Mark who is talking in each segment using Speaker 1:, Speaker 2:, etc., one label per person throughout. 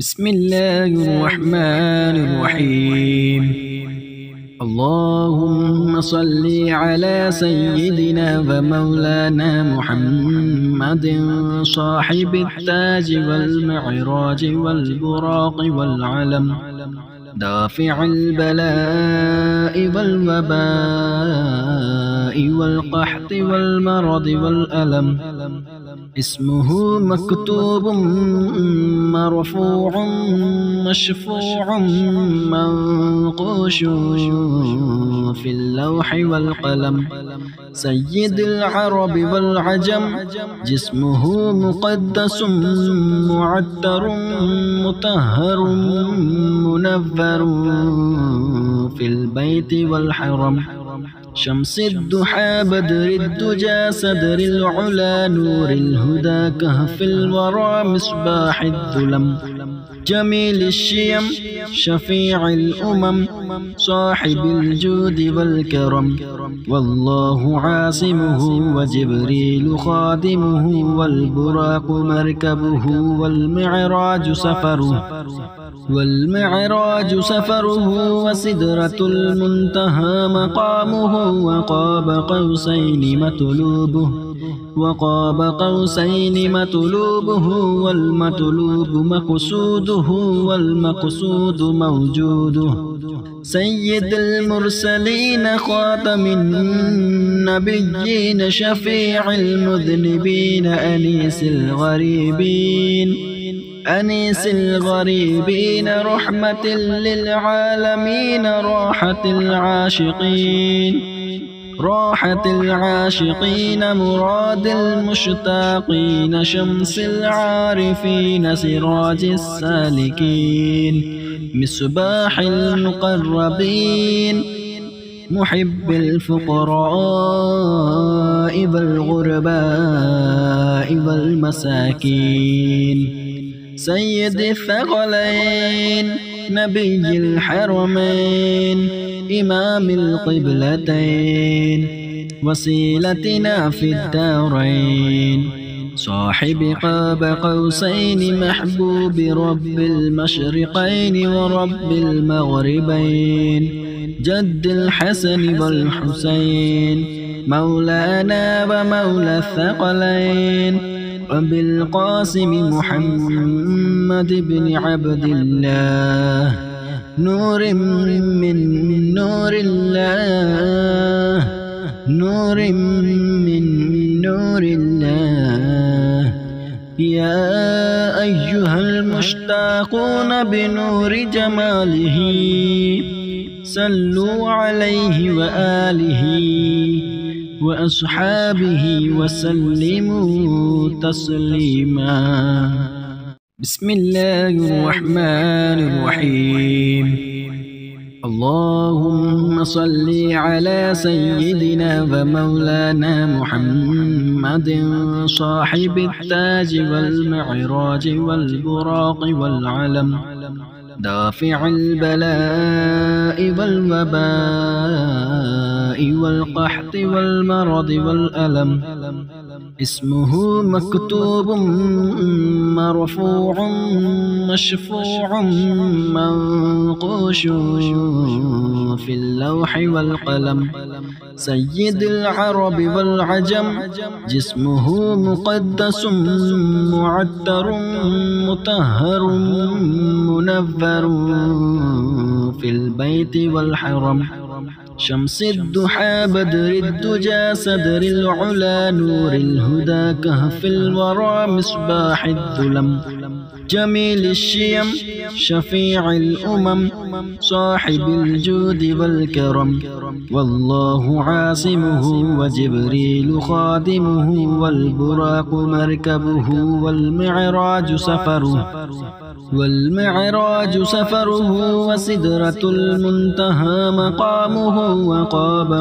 Speaker 1: بسم الله الرحمن الرحيم. اللهم صل على سيدنا ومولانا محمد صاحب التاج والمعراج والبراق والعلم، دافع البلاء والوباء والقحط والمرض والألم. اسمه مكتوب مرفوع مشفوع منقوش في اللوح والقلم. سيد العرب والعجم، جسمه مقدس معتر مطهر منور في البيت والحرم. شمس الضحى بدر الدجى صدر العلا نور الهدى كهف الورى مصباح الظلم. جميل الشيم شفيع الأمم صاحب الجود والكرم. والله عاصمه وجبريل خادمه والبراق مركبه والمعراج سفره وسدرة المنتهى مقامه. وقاب قوسين مطلوبه والمطلوب مقصوده والمقصود موجوده. سيد المرسلين خاتم النبيين شفيع المذنبين أنيس الغريبين رحمة للعالمين راحة العاشقين مراد المشتاقين شمس العارفين سراج السالكين مصباح المقربين محب الفقراء والغرباء والمساكين. سيد الثقلين نبي الحرمين إمام القبلتين وسيلتنا في الدارين. صاحب قاب قوسين محبوب رب المشرقين ورب المغربين. جد الحسن والحسين مولانا ومولى الثقلين. وبالقاسم محمد بن عبد الله نور من نور الله يا أيها المشتاقون بنور جماله صلوا عليه وآله وأصحابه وسلموا تسليما. بسم الله الرحمن الرحيم. اللهم صل على سيدنا ومولانا محمد صاحب التاج والمعراج والبراق والعلم، دافع البلاء والوباء والقحط والمرض والألم. اسمه مكتوب مرفوع مشفوع منقوش في اللوح والقلم. سيد العرب والعجم، جسمه مقدس معتر مطهر منور في البيت والحرم. شمس الضحى بدر الدجى صدر العلا نور الهدى كهف الورى مصباح الظلم. جميل الشيم شفيع الأمم صاحب الجود والكرم. والله عاصمه وجبريل خادمه والبراق مركبه والمعراج سفره وسدرة المنتهى مقامه. وقاب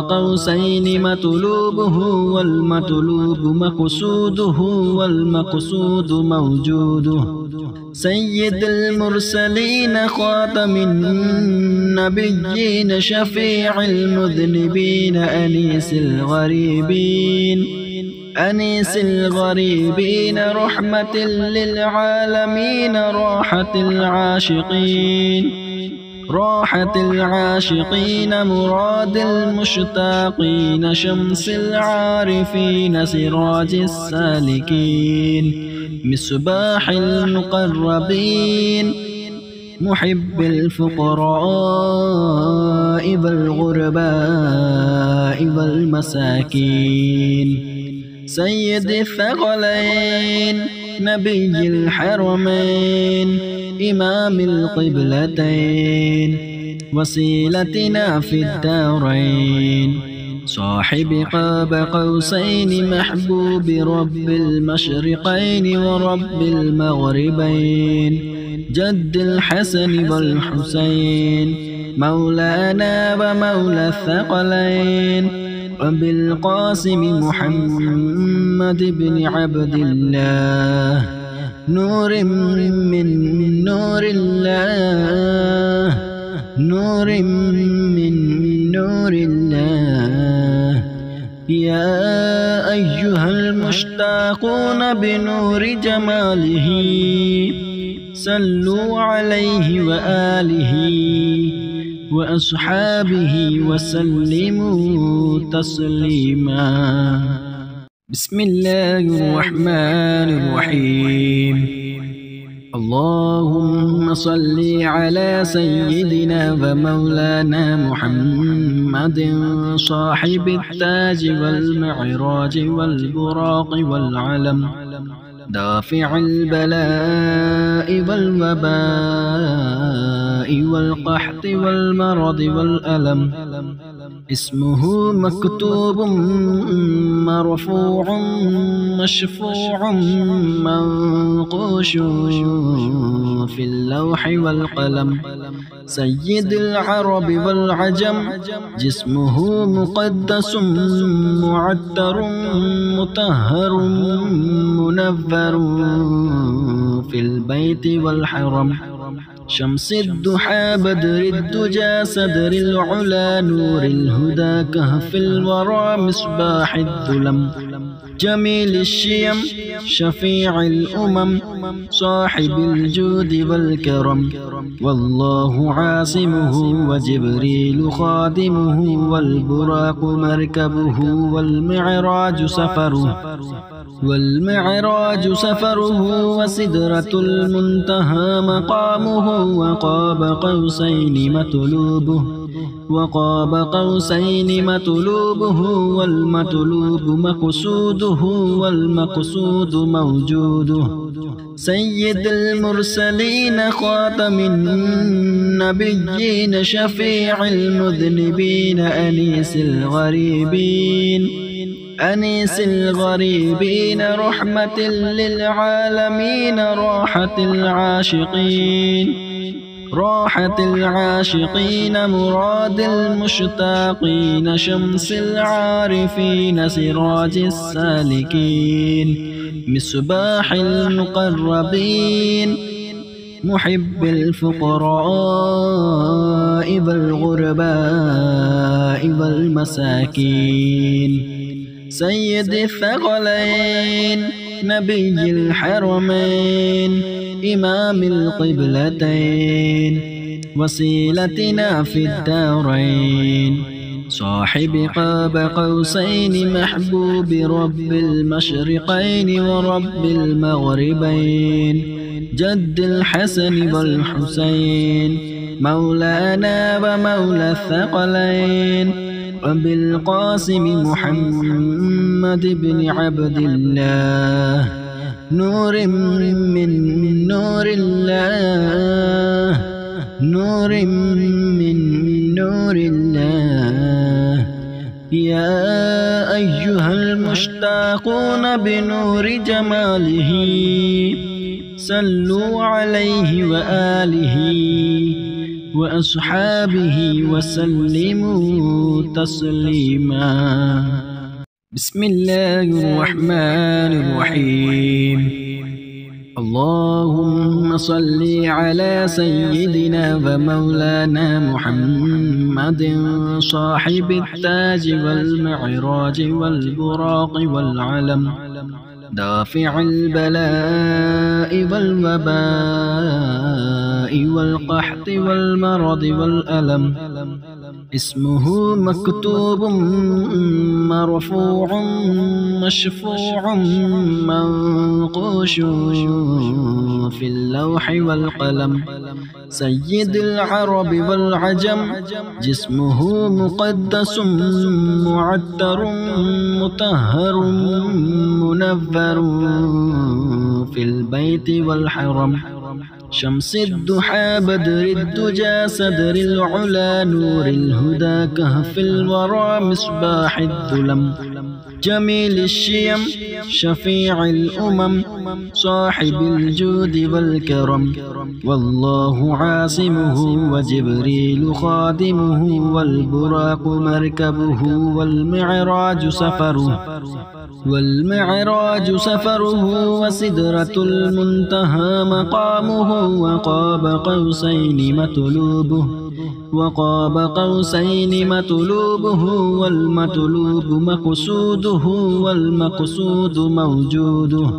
Speaker 1: قوسين مطلوبه والمطلوب مقصوده والمقصود موجوده. سيد المرسلين خاتم النبيين شفيع المذنبين أنيس الغريبين أنيس الغريبين رحمة للعالمين راحة العاشقين مراد المشتاقين شمس العارفين سراج السالكين مصباح المقربين محب الفقراء والغرباء والمساكين سيد الثقلين نبي الحرمين إمام القبلتين وسيلتنا في الدارين صاحب قاب قوسين محبوب رب المشرقين ورب المغربين جد الحسن والحسين مولانا ومولى الثقلين وبالقاسم محمد بن عبد الله نور من نور الله نور من نور الله يا أيها المشتاقون بنور جماله صلوا عليه وآله وأصحابه وسلموا تسليما. بسم الله الرحمن الرحيم. اللهم صل على سيدنا ومولانا محمد صاحب التاج والمعراج والبراق والعلم دافع البلاء والوباء والقحط والمرض والألم اسمه مكتوب مرفوع مشفوع منقوش في اللوح والقلم سيد العرب والعجم جسمه مقدس معتر مطهر منفر في البيت والحرم شمس الضحى بدر الدجى صدر العلا نور الهدى كهف الورى مصباح الظلم جميل الشيم شفيع الأمم صاحب الجود والكرم والله عاصمه وجبريل خادمه والبراق مركبه والمعراج سفره وسدرة المنتهى مقامه وقاب قوسين مطلوبه والمطلوب مقصوده والمقصود موجوده سيد المرسلين خاتم النبيين شفيع المذنبين أنيس الغريبين رحمة للعالمين راحة العاشقين مراد المشتاقين شمس العارفين سراج السالكين مصباح المقربين محب الفقراء والغرباء والمساكين سيد الثقلين نبي الحرمين إمام القبلتين وسيلتنا في الدارين صاحب قاب قوسين محبوب رب المشرقين ورب المغربين جد الحسن والحسين مولانا ومولى الثقلين وبالقاسم محمد بن عبد الله نور من نور الله نور من نور الله يا أيها المشتاقون بنور جماله صلوا عليه وآله وأصحابه وسلموا تسليما. بسم الله الرحمن الرحيم. اللهم صل على سيدنا ومولانا محمد صاحب التاج والمعراج والبراق والعلم دافع البلاء والوباء والقحط والمرض والألم اسمه مكتوب مرفوع مشفوع منقوش في اللوح والقلم سيد العرب والعجم جسمه مقدس معتر مطهر منفر في البيت والحرم شمس الضحى بدر الدجى صدر العلا نور الهدى كهف الورى مصباح الظلم جميل الشيم شفيع الأمم صاحب الجود والكرم والله عاصمه وجبريل خادمه والبراق مركبه والمعراج سفره وسدرة المنتهى مقامه وقاب قوسين مطلوبه والمطلوب مقصوده والمقصود موجوده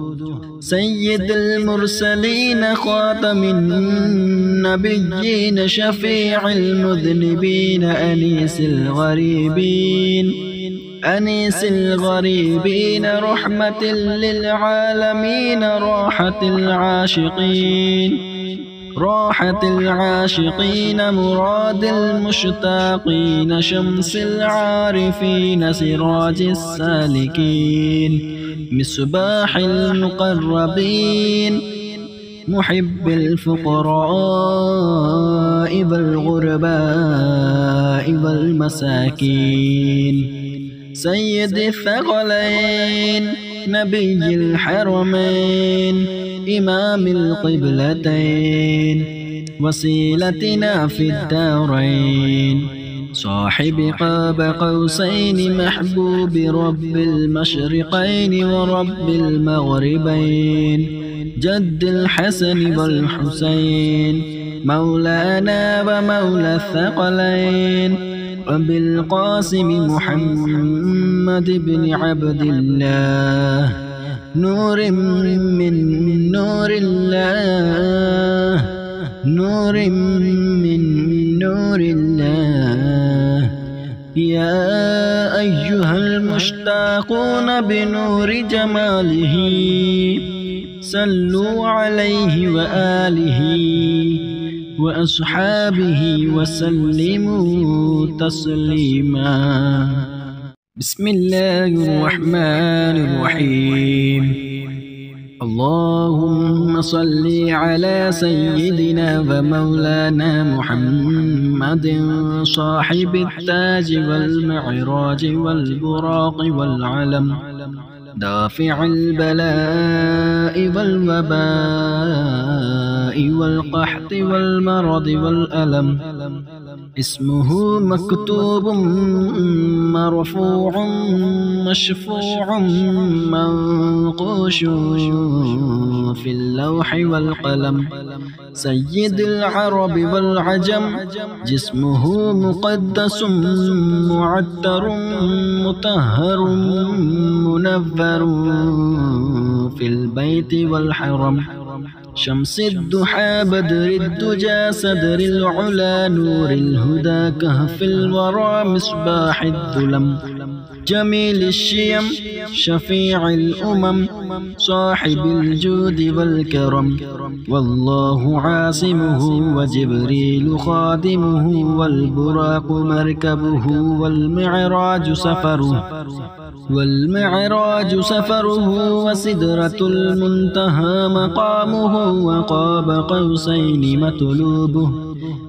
Speaker 1: سيد المرسلين خاتم النبيين شفيع المذنبين أنيس الغريبين رحمة للعالمين راحة العاشقين مراد المشتاقين شمس العارفين سراج السالكين مصباح المقربين محب الفقراء والغرباء والمساكين سيد الثقلين نبي الحرمين إمام القبلتين وسيلتنا في الدارين صاحب قاب قوسين محبوب رب المشرقين ورب المغربين جد الحسن والحسين مولانا ومولى الثقلين وبالقاسم محمد بن عبد الله نور من نور الله يا أيها المشتاقون بنور جماله صلوا عليه وآله وأصحابه وسلموا تسليما بسم الله الرحمن الرحيم اللهم صل على سيدنا ومولانا محمد صاحب التاج والمعراج والبراق والعلم دافع البلاء والوباء والقحط والمرض والألم اسمه مكتوب مرفوع مشفوع منقوش في اللوح والقلم سيد العرب والعجم جسمه مقدس معتر مطهر منفر في البيت والحرم شمس الضحى بدر الدجى صدر العلا نور الهدى كهف الورى مصباح الظلم جميل الشيم شفيع الأمم صاحب الجود والكرم والله عاصمه وجبريل خادمه والبراق مركبه والمعراج سفره وسدرة المنتهى مقامه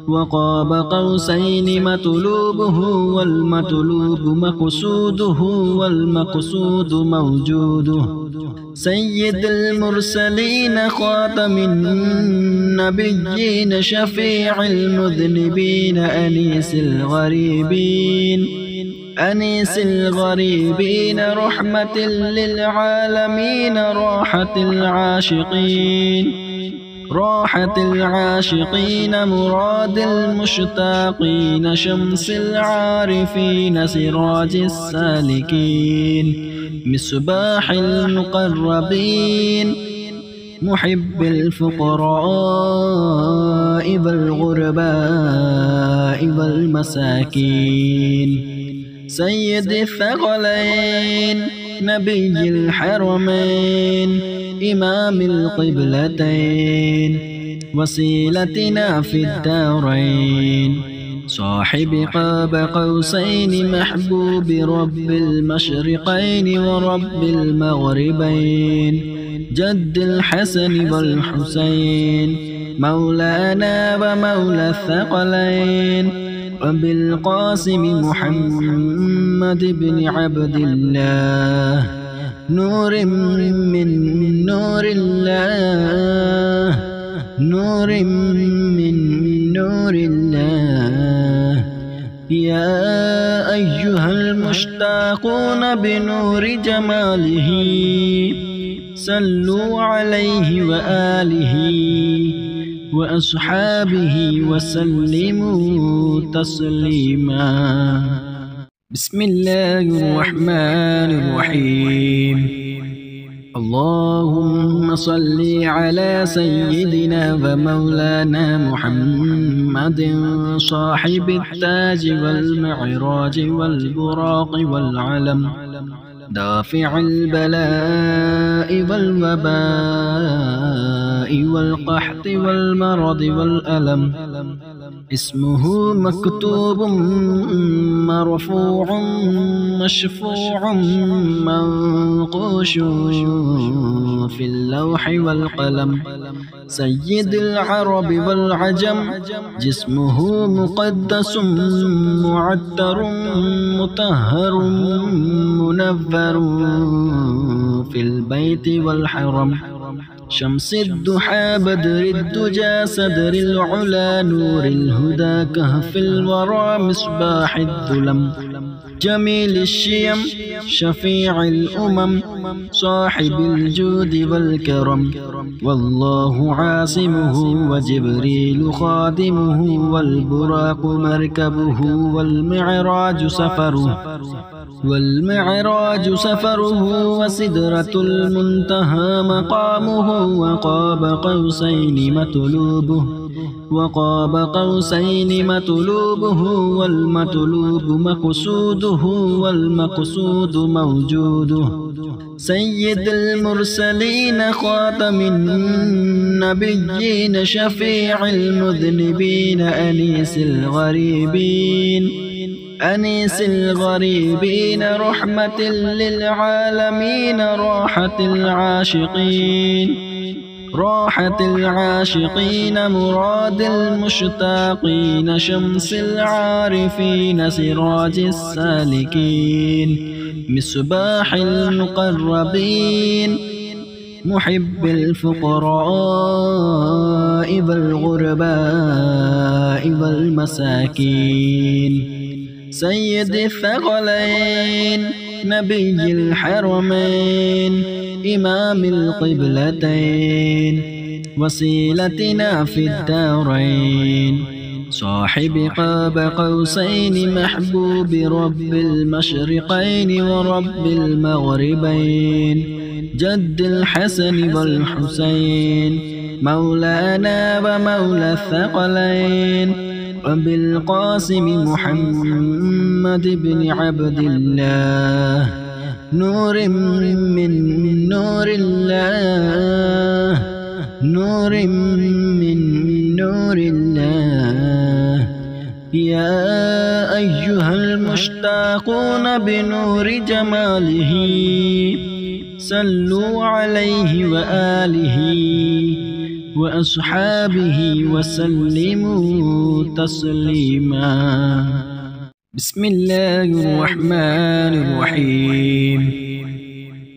Speaker 1: وقاب قوسين مطلوبه والمطلوب مقصوده والمقصود موجوده سيد المرسلين خاتم النبيين شفيع المذنبين أنيس الغريبين رحمة للعالمين راحة العاشقين راحة العاشقين مراد المشتاقين شمس العارفين سراج السالكين مصباح المقربين محب الفقراء والغرباء والمساكين سيد الثقلين نبي الحرمين إمام القبلتين وسيلتنا في الدارين صاحب قاب قوسين محبوب رب المشرقين ورب المغربين جد الحسن والحسين مولانا ومولى الثقلين وبالقاسم محمد بن عبد الله نور من نور الله نور من نور الله يا أيها المشتاقون بنور جماله صلوا عليه وآله وأصحابه وسلموا تسليما. بسم الله الرحمن الرحيم. اللهم صل على سيدنا ومولانا محمد صاحب التاج والمعراج والبراق والعلم دافع البلاء والوباء والقحط والمرض والألم اسمه مكتوب مرفوع مشفوع منقوش في اللوح والقلم سيد العرب والعجم جسمه مقدس معتر مطهر منفر في البيت والحرم شمس الضحى بدر الدجى صدر العلا نور الهدى كهف الورى مصباح الظلم جميل الشيم شفيع الأمم صاحب الجود والكرم والله عاصمه وجبريل خادمه والبراق مركبه والمعراج سفره وسدرة المنتهى مقامه وقاب قوسين مطلوبه والمطلوب مقصوده والمقصود موجوده سيد المرسلين خاتم النبيين شفيع المذنبين أنيس الغريبين رحمة للعالمين راحة العاشقين مراد المشتاقين شمس العارفين سراج السالكين مصباح المقربين محب الفقراء والغرباء والمساكين سيد الثقلين نبي الحرمين إمام القبلتين وسيلتنا في الدارين صاحب قاب قوسين محبوب رب المشرقين ورب المغربين جد الحسن والحسين مولانا ومولى الثقلين وبالقاسم محمد بن عبد الله نور من نور الله نور من نور الله يا أيها المشتاقون بنور جماله صلوا عليه وآله وأصحابه وسلموا تسليما. بسم الله الرحمن الرحيم.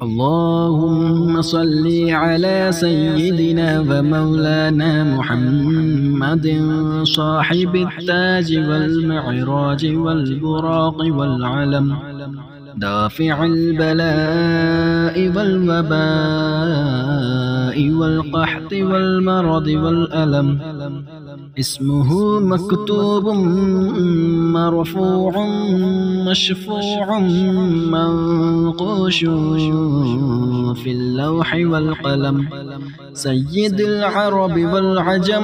Speaker 1: اللهم صل على سيدنا ومولانا محمد صاحب التاج والمعراج والبراق والعلم دافع البلاء والوباء والقحط والمرض والألم. اسمه مكتوب مرفوع مشفوع منقوش في اللوح والقلم. سيد العرب والعجم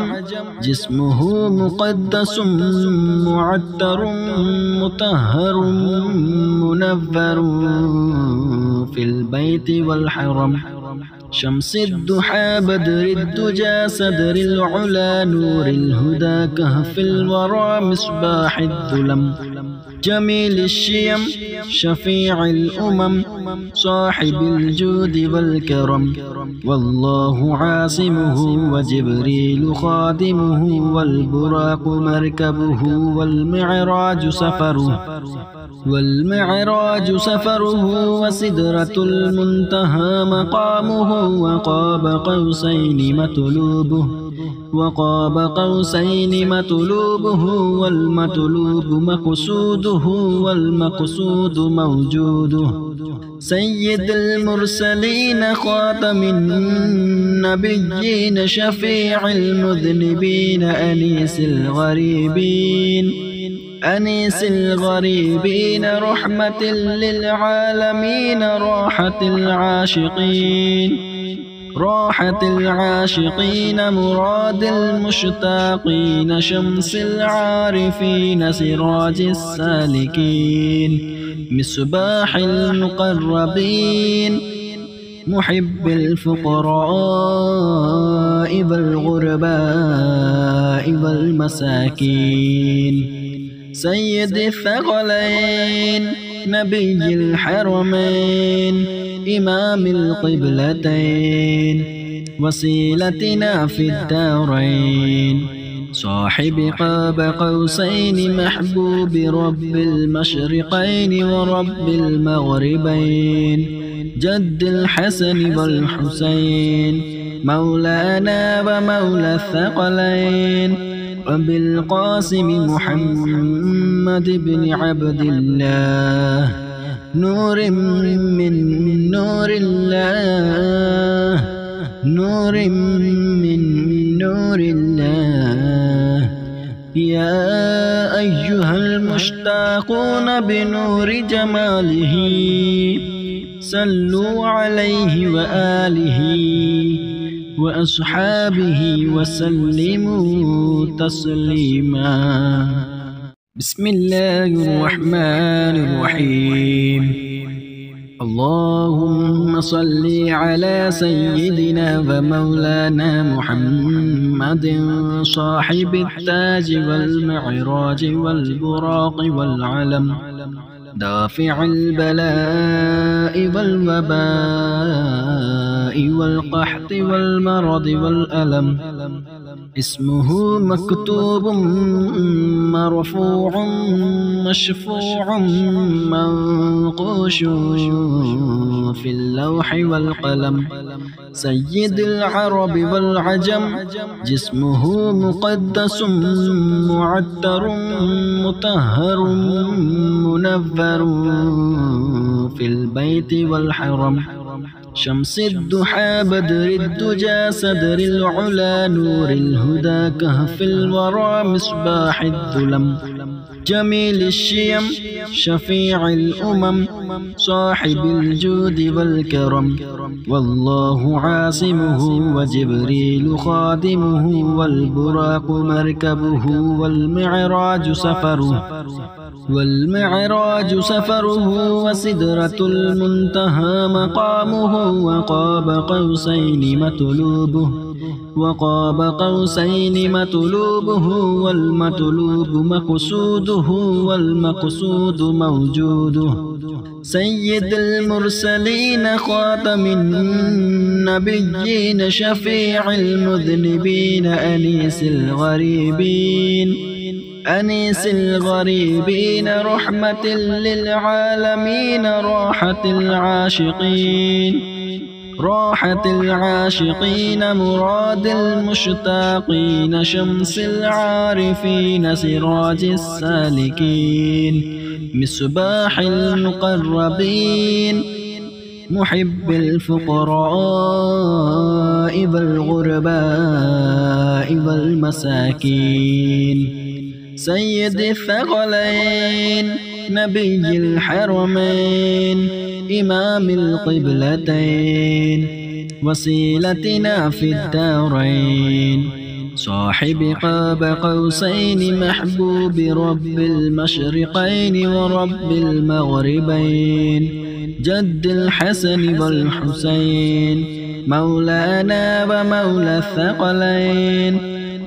Speaker 1: جسمه مقدس معتر مطهر منور في البيت والحرم. شمس الضحى بدر الدجى صدر العلا نور الهدى كهف الورى مصباح الظلم. جميل الشيم شفيع الأمم صاحب الجود والكرم. والله عاصمه وجبريل خادمه والبراق مركبه والمعراج سفره وسدرة المنتهى مقامه. وقاب قوسين مطلوبه والمطلوب مقصوده والمقصود موجوده. سيد المرسلين خاتم النبيين شفيع المذنبين أنيس الغريبين رحمة للعالمين راحة العاشقين مراد المشتاقين. شمس العارفين سراج السالكين مصباح المقربين. محب الفقراء والغرباء والمساكين. سيد الثقلين نبي الحرمين إمام القبلتين وسيلتنا في الدارين. صاحب قاب قوسين محبوب رب المشرقين ورب المغربين. جد الحسن والحسين مولانا ومولى الثقلين. وبالقاسم محمد بن عبد الله نور من نور الله يا أيها المشتاقون بنور جماله صلوا عليه وآله وأصحابه وسلموا تسليما. بسم الله الرحمن الرحيم. اللهم صل على سيدنا ومولانا محمد صاحب التاج والمعراج والبراق والعلم. دافع البلاء والوباء والقحط والمرض والألم. اسمه مكتوب مرفوع مشفوع منقوش في اللوح والقلم. سيد العرب والعجم جسمه مقدس معتر مطهر منور في البيت والحرم. شمس الضحى بدر الدجى صدر العلا نور الهدى كهف الورى مصباح الظلم. جميل الشيم شفيع الأمم صاحب الجود والكرم. والله عاصمه وجبريل خادمه والبراق مركبه والمعراج سفره وسدرة المنتهى مقامه. وقاب قوسين مطلوبه والمطلوب مقصوده والمقصود موجوده. سيد المرسلين خاتم النبيين شفيع المذنبين أنيس الغريبين رحمة للعالمين راحة العاشقين مراد المشتاقين. شمس العارفين سراج السالكين مصباح المقربين محب الفقراء والغرباء والمساكين سيد الثقلين نبي الحرمين إمام القبلتين وسيلتنا في الدارين صاحب قاب قوسين محبوب رب المشرقين ورب المغربين جد الحسن والحسين مولانا ومولى الثقلين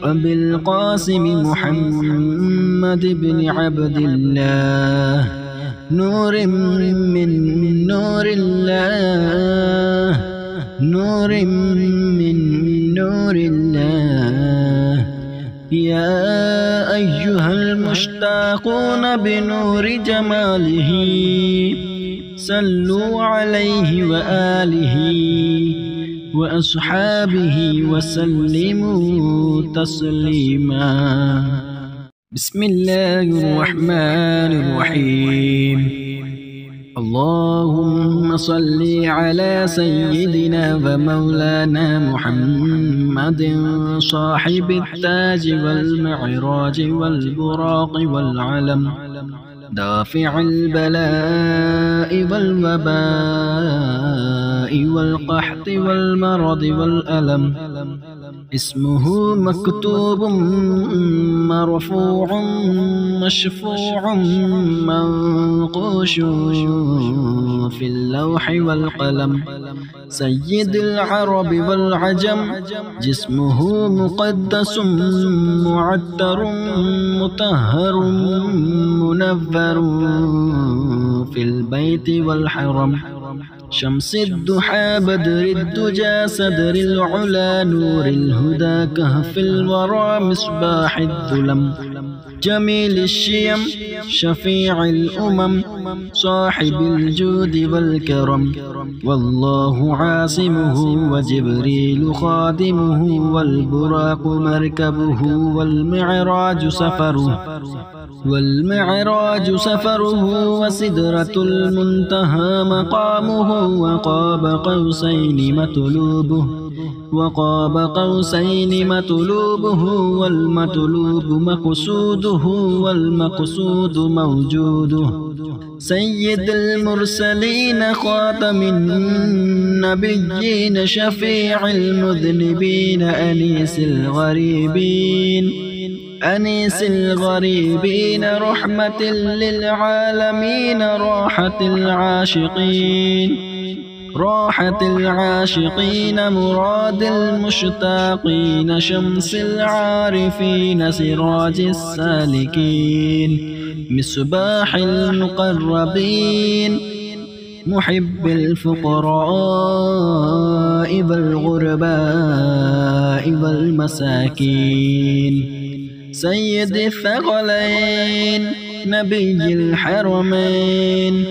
Speaker 1: وبالقاسم محمد بن عبد الله نور من نور الله نور من نور الله يا أيها المشتاقون بنور جماله صلوا عليه وآله وأصحابه وسلموا تسليما. بسم الله الرحمن الرحيم. اللهم صل على سيدنا ومولانا محمد صاحب التاج والمعراج والبراق والعلم دافع البلاء والوباء والقحط والمرض والألم اسمه مكتوب مرفوع مشفوع منقوش في اللوح والقلم سيد العرب والعجم جسمه مقدس معتر مطهر منفر في البيت والحرم شمس الضحى بدر الدجى صدر العلا نور الهدى كهف الورى مصباح الظلم جميل الشيم شفيع الأمم صاحب الجود والكرم والله عاصمه وجبريل خادمه والبراق مركبه والمعراج سفره وسدرة المنتهى مقامه وقاب قوسين مطلوبه والمطلوب مقصوده والمقصود موجوده سيد المرسلين خاتم النبيين شفيع المذنبين أنيس الغريبين رحمة للعالمين راحة العاشقين مراد المشتاقين شمس العارفين سراج السالكين مصباح المقربين محب الفقراء والغرباء والمساكين سيد الثقلين نبي الحرمين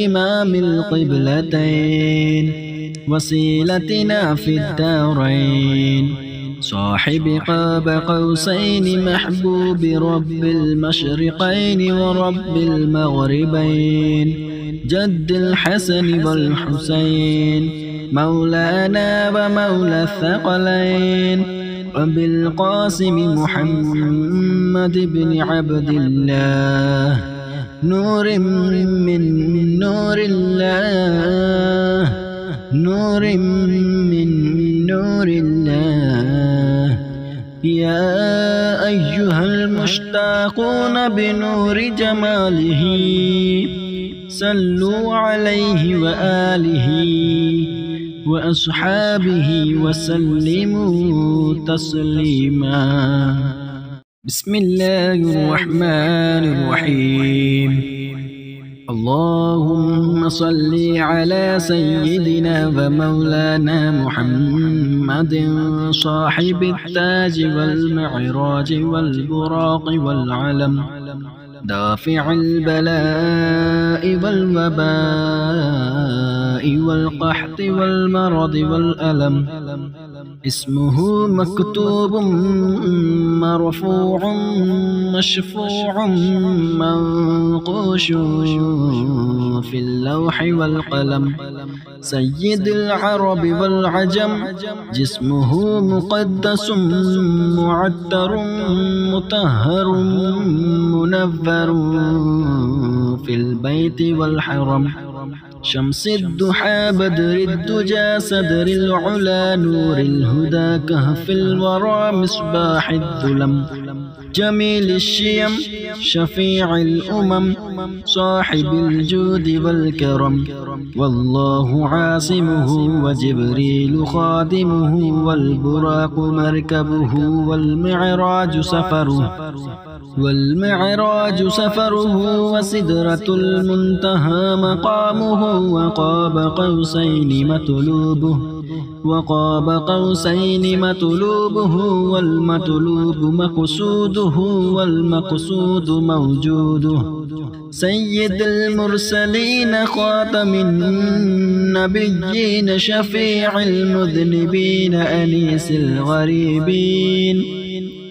Speaker 1: إمام القبلتين وسيلتنا في الدارين صاحب قاب قوسين محبوب رب المشرقين ورب المغربين جد الحسن والحسين مولانا ومولى الثقلين وبالقاسم محمد بن عبد الله نور من نور الله نور من نور الله يا أيها المشتاقون بنور جماله صلوا عليه وآله وأصحابه وسلموا تسليما. بسم الله الرحمن الرحيم. اللهم صل على سيدنا ومولانا محمد صاحب التاج والمعراج والبراق والعلم دافع البلاء والوباء والقحط والمرض والألم اسمه مكتوب مرفوع مشفوع منقوش في اللوح والقلم. سيد العرب والعجم جسمه مقدس معتر مطهر منفر في البيت والحرم. شمس الضحى بدر الدجى صدر العلا نور الهدى كهف الورى مصباح الظلم. جميل الشيم شفيع الأمم صاحب الجود والكرم. والله عاصمه وجبريل خادمه والبراق مركبه والمعراج سفره وسدرة المنتهى مقامه. وقاب قوسين مطلوبه والمطلوب مقصوده والمقصود موجوده. سيد المرسلين خاتم النبيين شفيع المذنبين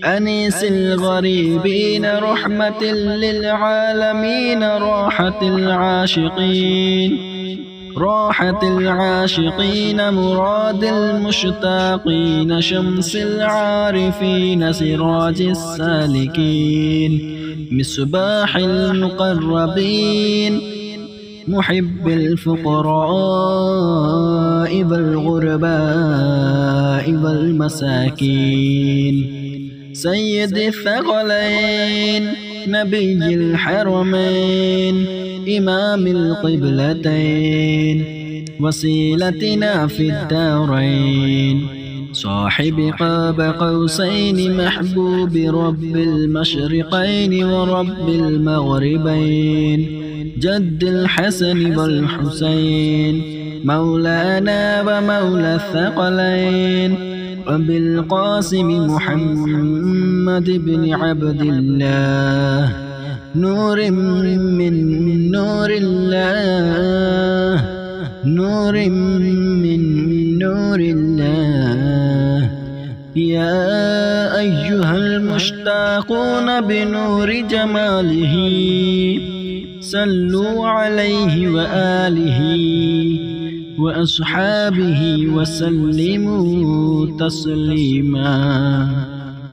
Speaker 1: أنيس الغريبين رحمة للعالمين راحة العاشقين مراد المشتاقين شمس العارفين سراج السالكين مصباح المقربين محب الفقراء والغرباء والمساكين. سيد الثقلين نبي الحرمين إمام القبلتين وسيلتنا في الدارين. صاحب قاب قوسين محبوب رب المشرقين ورب المغربين. جد الحسن والحسين مولانا ومولى الثقلين وبالقاسم محمد بن عبد الله نور من نور الله يا أيها المشتاقون بنور جماله صلوا عليه وآله وأصحابه وسلموا تسليما.